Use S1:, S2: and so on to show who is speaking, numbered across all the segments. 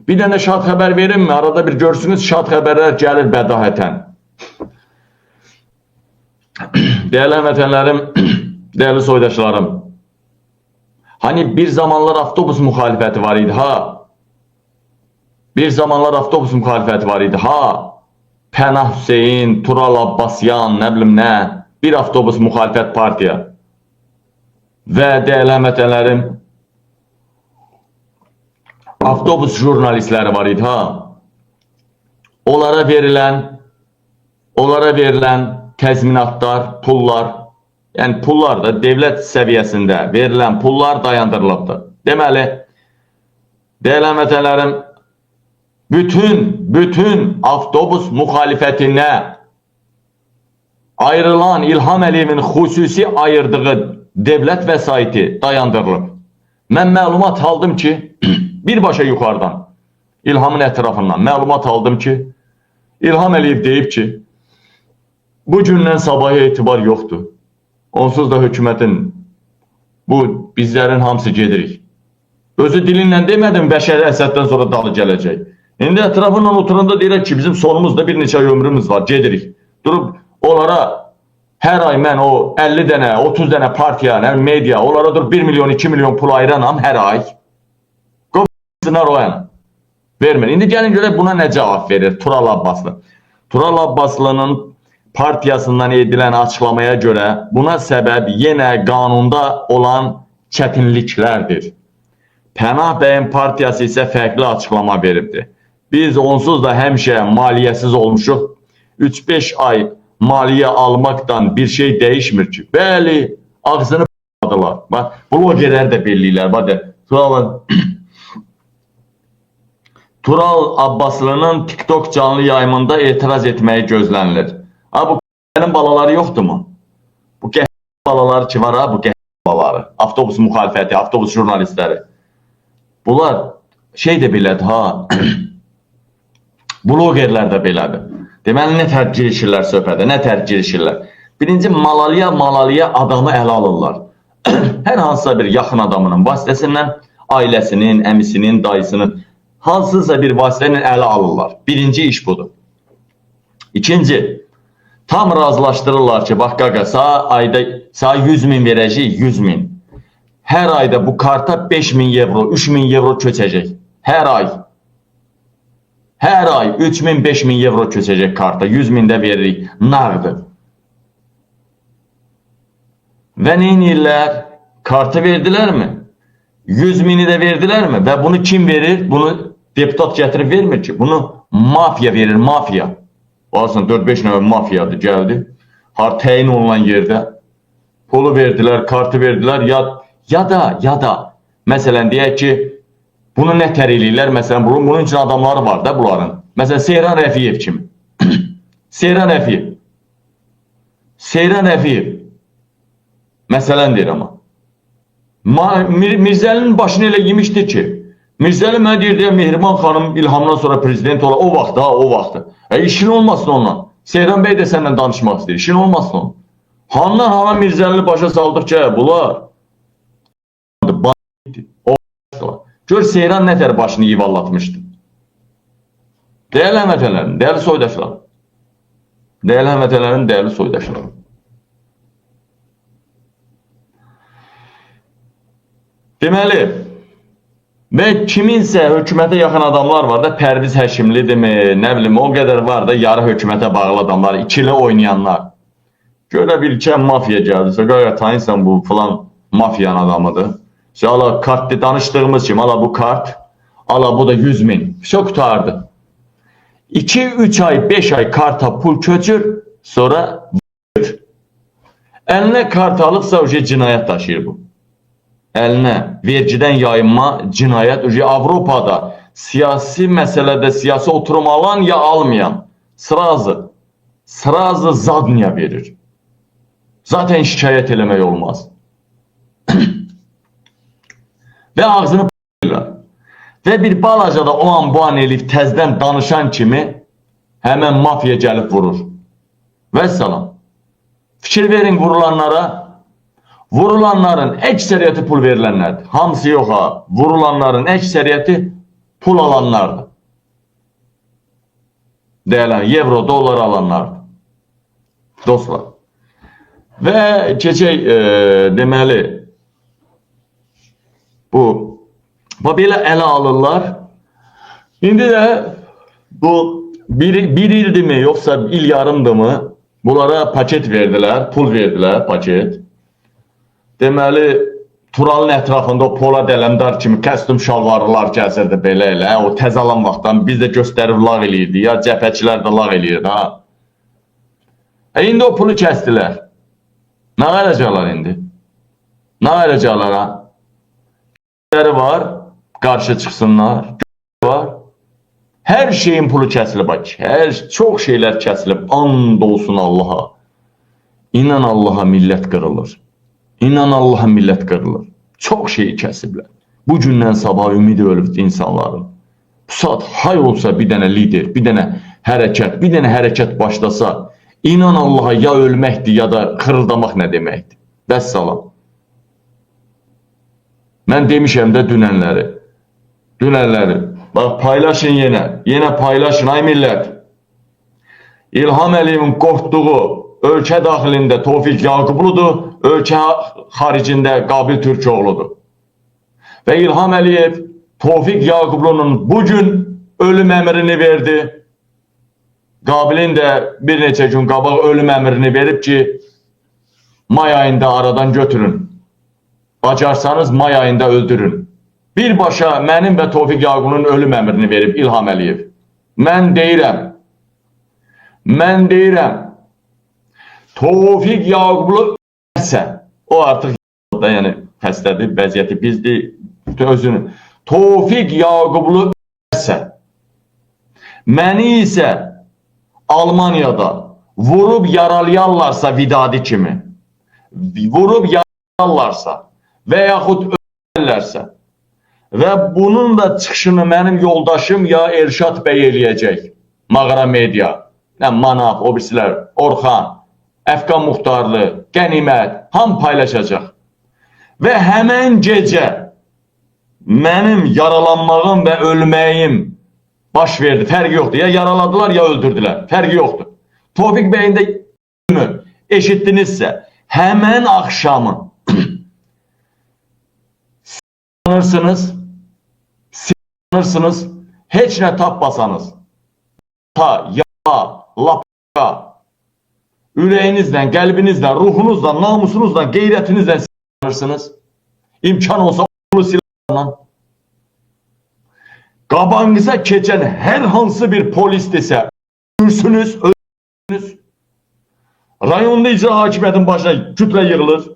S1: Bir dənə şad xəbər verim mi? Arada bir görsünüz, şad xəbərlər gəlir bədahətən. Değerli həmvətənlərim, değerli soydaşlarım. Hani bir zamanlar avtobus muhalefeti var idi ha? Bir zamanlar avtobus muhalefeti var idi ha? Pənah Hüseyin, Tural Abbasyan, ne bileyim ne? Bir avtobus muhalefet partiya. Ve değerli həmvətənlərim, avtobus jurnalistləri var idi ha? Onlara verilen təzminatlar, pullar, yani pullar da devlet seviyesinde verilen pullar dayandırılıbdır. Deməli, değerli həmvətənlərim, bütün avtobus muhalefetine ayrılan İlham Əliyevin xüsusi ayırdığı devlet vəsaiti dayandırılıb. Mən məlumat aldım ki, birbaşa yukarıdan, İlhamın etrafından məlumat aldım ki, İlham Əliyev deyib ki, bu gündən sabaha etibar yoxdur. Onsuz da hökumətin, bu bizlərin hamısı gedirik. Özü dilinlə demədim, Bəşər Əsəddən sonra dalı gələcək. İndi ətrafından oturanda deyirək ki, bizim sonumuzda bir neçə ömrümüz var, gedirik. Durub onlara her ay mən o 50 dənə, 30 dənə partiya, media, onlara dur 1 milyon, 2 milyon pul ayıranam her ay. Qovsunlar o yana. Vermir. İndi gəlin görək buna nə cavab verir Tural Abbaslı. Tural Abbaslı'nın partiyasından edilen açıklamaya göre buna səbəb yenə qanunda olan çətinliklərdir. Pənah bəyin partiyası isə fərqli açıklama veribdi. Biz onsuz da həmişə maliyyəsiz olmuşuq. 3-5 ay maliyyə almaktan bir şey değişmir ki. Bəli, ağzını p***ladılar. Bak, blogerlər də belliylər. Bak, Tural Abbaslı'nın TikTok canlı yayımında etiraz etməyi gözlənilir. Ha, bu k***nin balaları yoxdur mu? Bu k*** balaları ki var ha, bu k*** balaları. Avtobus muhalefeti, avtobus jurnalistləri. Bunlar şey de belədir ha. Blogerlər də belədir. Deməli, nə tər girişirlər söhbədə, nə tər girişirlər. Birinci, malalıya adamı ələ alırlar. Hər hansısa bir yaxın adamının vasitəsindən ailəsinin, əmisinin, dayısının hansısa bir vasitənin ələ alırlar. Birinci iş budur. İkinci, tam razılaşdırırlar ki, bax qaqa, sağ 100 min verəcək, 100 min. Hər ayda bu karta 5 min euro, 3 min euro köçəcək. Hər ay. Hər ay 3 min, 5 min euro köçəcək karta. 100 min də veririk. Nağdı. Və neynirlər? Kartı verdiler mi? 100 mini də verdiler mi? Və bunu kim verir? Bunu deputat gətirib vermir ki. Bunu mafya verir, mafya. Aslında 4-5 növə mafiyadır, gəldi. Təyin olunan yerdə pulu verdiler, kartı verdiler. Ya da məsələn deyək ki, bunu nə tər eləyirlər? Məsələn, bunun üçün adamları var da bunların. Məsələn, Seyran Rəfiyev kimi. Seyran Rəfiyev. Məsələn deyir amma. Mirzəlinin başını elə yemişdir ki, Mirzəli mənə deyir deyə Mehriban xanım İlhamdan sonra prezident olar. O vaxt ha, o vaxtı. İşin olmasın onunla. Seyran bəy də səndən danışmaq istəyir. İşin olmasın onunla. Handan hana Mirzəlini başa saldıqca bunlar gör Seyran nə tər başını yuvarlatmışdı. Değerli həmvətənlərim, değerli soydaşlarım. Değerli həmvətənlərim, değerli soydaşlarım. Deməli, və kiminsə hökumətə yaxın adamlar var da, Pərviz Həşimlidirmi, nə bilim, o qədər var da, yarı hökumətə bağlı adamlar, ikili oynayanlar. Görə bilkən mafiya gəldirsə, qaya tanıysan bu falan mafiyanın adamıdır. Ala kartda danışdığımız kimi, ala bu kart, ala bu da 100 min. Çok tutardı. 2-3 ay, 5 ay karta pul köçür, sonra eline kart alıpsa o cinayet taşıyır bu. Eline vergiden yayınma cinayet. Avropada siyasi məsələdə siyasi oturum alan ya almayan sırazı zadniya verir. Zaten şikayet eləmək olmaz. Ve ağzını p***lar. Ve bir balaca da o an bu an elif təzdən danışan kimi hemen mafya gəlib vurur. Vəssalam. Fikir verin vurulanlara. Vurulanların əksəriyyəti pul verilənlərdir. Hamısı yox ha. Vurulanların əksəriyyəti pul alanlardır. Değerli euro, dolar alanlardır. Dostlar. Və keçək deməli bu belə ələ alırlar. İndi də bu bir ildir mi yoxsa il yarımdır mı bunlara paket verdilər, pul verdilər, paket. Deməli Turalın ətrafında o Polad Ələmdar kimi kostyum şalvarlar gəzirdi belə elə. O təzalan vaxtdan biz də göstərib lağ eləyirdi. Ya cəbhəçilər də lağ eləyirdi ha. İndi o pulu kəsdilər. Nə verəcəklər indi? Nə verəcəklər ha? Var, qarşı çıxsınlar. Var. Hər şeyin pulu kəsilib bak. Çox şeylər kəsilib. And olsun Allaha. İnan Allaha millət qırılır. İnan Allaha millət qırılır. Çox şeyi kəsiblər. Bu gündən sabah ümidi ölüb insanların. Bu saat hay olsa bir dənə lider, bir dənə hərəkət başlasa, inan Allaha ya ölməkdir ya da xırıldamaq nə deməkdir. Vəssalam. Mən demişəm də dünənləri. Bax paylaşın yenə paylaşın ay millət. İlham Əliyevin qorxduğu ölkə daxilində Tofiq Yaqubludur, ölkə xaricində Qabil Türkoğludur. Və İlham Əliyev Tofiq Yaqublunun bugün ölüm əmrini verdi. Qabilin də bir neçə gün qabaq ölüm əmrini verib ki, may ayında aradan götürün. Bacarsanız may ayında öldürün. Birbaşa mənim və Tofiq Yaqublunun ölüm əmrini verib İlham Əliyev. Mən deyirəm, Tofiq Yaqublu ölsə, o artıq da yəni xəstədir, vəziyyəti bizdir, özünü. Tofiq Yaqublu ölsə, məni isə Almaniyada vurub yaralayarlarsa Vidadi kimi, vurub yaralayarlarsa və yaxud ölərlərsə və bunun da çıxışını mənim yoldaşım ya Elşad bəy eləyəcək, Mağara Media, Manaf, o birisilər, Orxan, Əfqan Muxtarlı, Qənimət, ham paylaşacaq. Və həmən gecə mənim yaralanmağım və ölməyim baş verdi, fərqi yoxdur. Ya yaraladılar, ya öldürdülər, fərqi yoxdur. Tofiq bəyin də eşitdinizsə, həmən axşamı sinanırsınız, heç nə tapmasanız, lapqa, ürəyinizlə, qəlbinizlə, ruhunuzla, namusunuzla, qeyrətinizlə sinanırsınız. İmkan olsa onu silahla. Qabanınıza keçən hər hansı bir polis desə, öldürsünüz. Rayonda icra hakimiyyətin başına kütlə yığılır.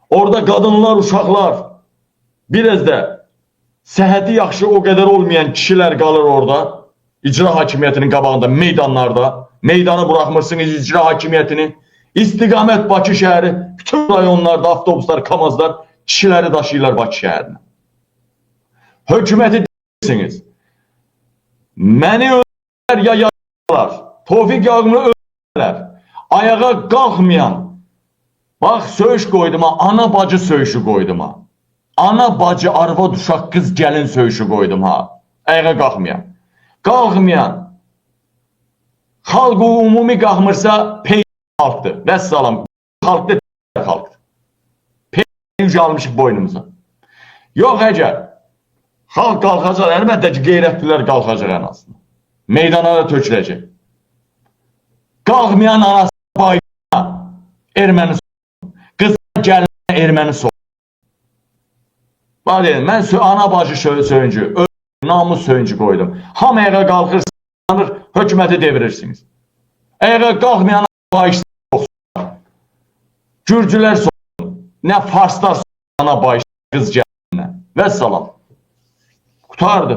S1: Orada qadınlar, uşaqlar, biraz da səhhəti yaxşı o qədər olmayan kişilər qalır orada. İcra hakimiyyətinin qabağında, meydanlarda. Meydanı bırakmırsınız icra hakimiyyətini. İstiqamət Bakı şəhəri, bütün rayonlarda avtobuslar, kamazlar kişiləri daşıyırlar Bakı şəhərinə. Hökuməti deyirsiniz. Məni öldürürlər ya yararlar. Tofiq Yaqublu öldürürlər. Ayağa qalxmayan, bax söyüş qoydum ha, ana bacı söyüşü qoydum ha. Ana bacı, arvad, uşaq, qız, gəlin söyüşü qoydum ha. Ayağa qalxmayan, xalq umumi qalxmırsa pey xalqdır. Vəssalam, xalqdır, xalqdır. Pey yücalmışıq boynumuza. Yox əgər, xalq qalxacaq, əlbəttə ki, qeyrətlilər qalxacaq ən azından. Meydana da töküləcək. Qalxmayan anası bayına erməni soğuk. Qızına gəlinə erməni soğuk. Bax dedim, mən ana bacı söyüncü, namus söyüncü qoydum. Ham ayağa qalxırsınız, hökuməti devirirsiniz. Ayağa qalxmayan bayışlar soğuksunlar. Gürcülər soğuksun. Nə farslar soğuksun ana bayışlar qız gəlinə. Vəssalam. Qutardı.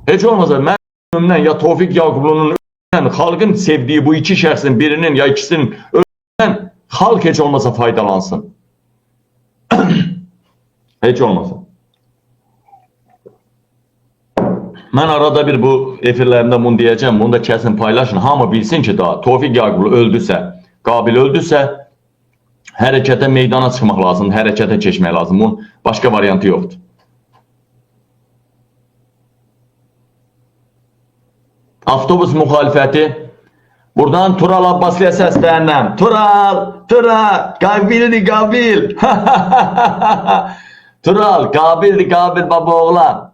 S1: Heç olmasa mən ölümdən ya Tofiq Yaqublunun ölümdən, xalqın sevdiyi bu iki şəxsin birinin ya ikisinin ölümdən xalq heç olmasa faydalansın. Heç olmasa. Mən arada bir bu efirlərimdə bunu deyəcəm, bunu da kəsin paylaşın. Hamı bilsin ki, daha Tofiq Yaqublu öldüsə, Qabil öldüsə, hərəkətə, meydana çıxmaq lazımdır, hərəkətə keçmək lazım. Bunun başqa variantı yoxdur. Avtobus müxalifəti. Buradan Tural Abbaslıya səslənirəm. Tural, qabildir, qabil. Tural, qabildir, baba oğlan.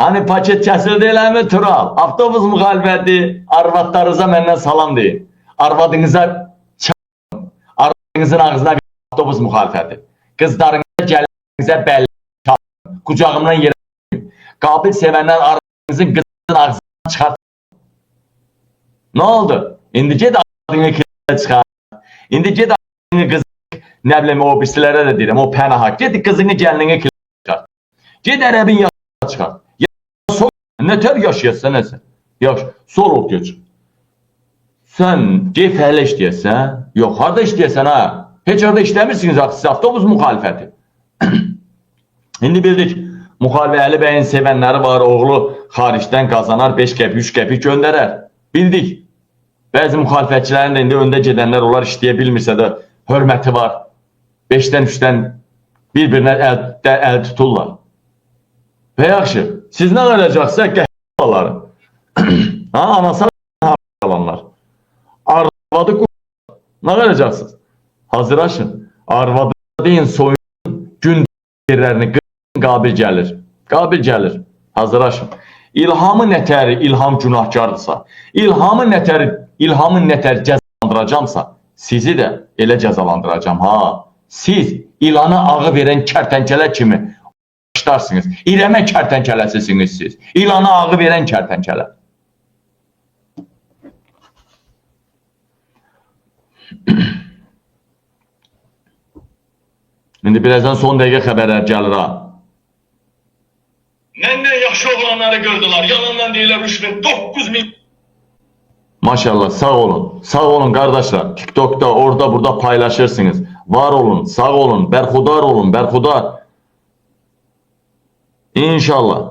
S1: Hani paket kəsildi eləmi Tural? Avtobus müxalifəti, arvadlarınıza məndən salam deyin. Arvadınıza çağırın. Arvadınızın ağzına bir avtobus müxalifəti. Qızlarınıza, gəlinizə bəlli çağırın. Kucağımdan yerə qoyun. Qabil sevənlər arvadınızın qızın ağzına çıxart. Ne oldu? İndi ged adını kızına çıxar. İndi ged adını kızını, ne bileyim o birisilərə də deyirəm, o pənaha. Ged kızını gəlinini kızına çıxart. Ged ərəbin yaşına çıxart. Sol, ne tər yaşayasın nəsə? Yaş, sol ol geç. Sən gey fəhlə işləyəsən? Yox, harada işləyəsən ha? Heç harada işləmirsiniz siz avtobus müxalifəti. İndi bildik, müxalifə Əli bəyin sevənləri var, oğlu xaricdən qazanar, 5 qəpik, 3 qəpik göndərər. Bildik. Bəzi müxalifətçilərin də indi öndə gedənlər onlar işləyə bilmirsə də hörməti var. 5-dən 3-dən bir-birinə əl tuturlar. Və yaxşı, siz nə qalacaqsa qəhvələri. Anası qalanlar. Arvadı nə qalacaqsınız? Hazırlaşın. Arvadı deyin soyun gün yerlərini qabil gəlir. Qabil gəlir. Hazırlaşın. İlhamı nətəri, ilham günahkardırsa, ilhamın nətəri cəzalandıracamsa, sizi də elə cəzalandıracam ha. Siz ilana ağı verən kərtənkələ kimi başlarsınız. İrəmə kərtənkələsisiniz siz. İlana ağı verən kərtənkələ. İndi birazdan son dəqiqə xəbərlər gəlir ha. Məndən yaxşı oğlanları qırdılar. Yalandan deyirlər 3900. Maşallah, sağ olun. Sağ olun qardaşlar. TikTok'da, orada, burada paylaşırsınız. Var olun, sağ olun, bərxudar olun, bərxudar. İnşallah.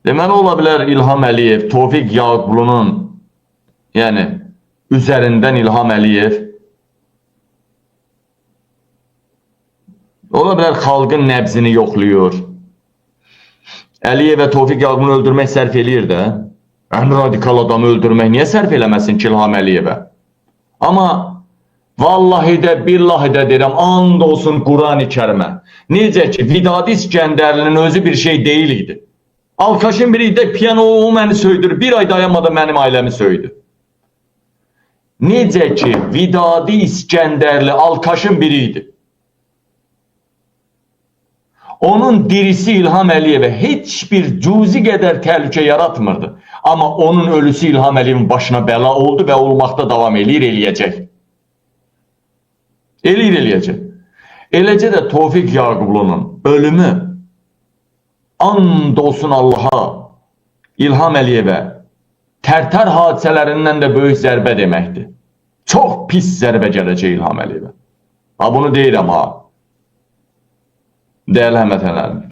S1: Deməli ola bilər İlham Əliyev, Tofiq Yaqublu'nun yəni üzərindən İlham Əliyev ola bilər xalqın nəbzini yoxlayır. Əliyev və Tofiq Yaqublu'nu öldürmək sərf eləyir də. Ən radikal adamı öldürmək niyə sərf eləməsin ki İlham Əliyevə? Amma vallahi də, billahi də deyirəm, and olsun Quran-ı Kərimə. Necə ki, Vidadi İskəndərlinin özü bir şey deyil idi. Alkaşın biri də piyano o məni söydür, bir ay dayanmadan mənim ailəmi söydü. Necə ki, Vidadi İskəndərli Alkaşın biri idi. Onun dirisi İlham Əliyevə heç bir cüzi qədər təhlükə yaratmırdı. Amma onun ölüsü İlham Əliyevin başına bəla oldu və olmaqda davam eləyəcək. Eləyəcək. Eləcə də Tofiq Yaqublu'nun ölümü and olsun Allaha, İlham Əliyevə Tərtər hadisələrindən də böyük zərbə deməkdir. Çox pis zərbə gələcək İlham Əliyevə. Ha, bunu deyirəm ha. Değerli həmvətənlərim.